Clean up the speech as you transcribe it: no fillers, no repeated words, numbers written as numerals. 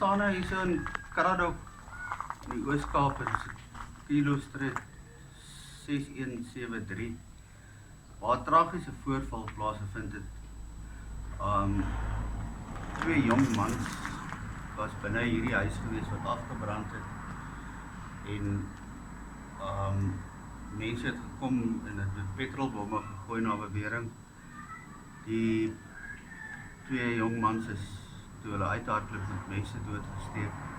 staan nou hier so in Karadok, in die Oos-Kaap, in Kilo Street 6173, waar 'n tragiese voorval plaasgevind het. Twee jong mans was binne hierdie huis gewees wat afgebrand het, en mense het gekom en het met petrolbomme gegooi na bewering. Die twee jong mans is toe hulle uithardloop met mense doodgesteek.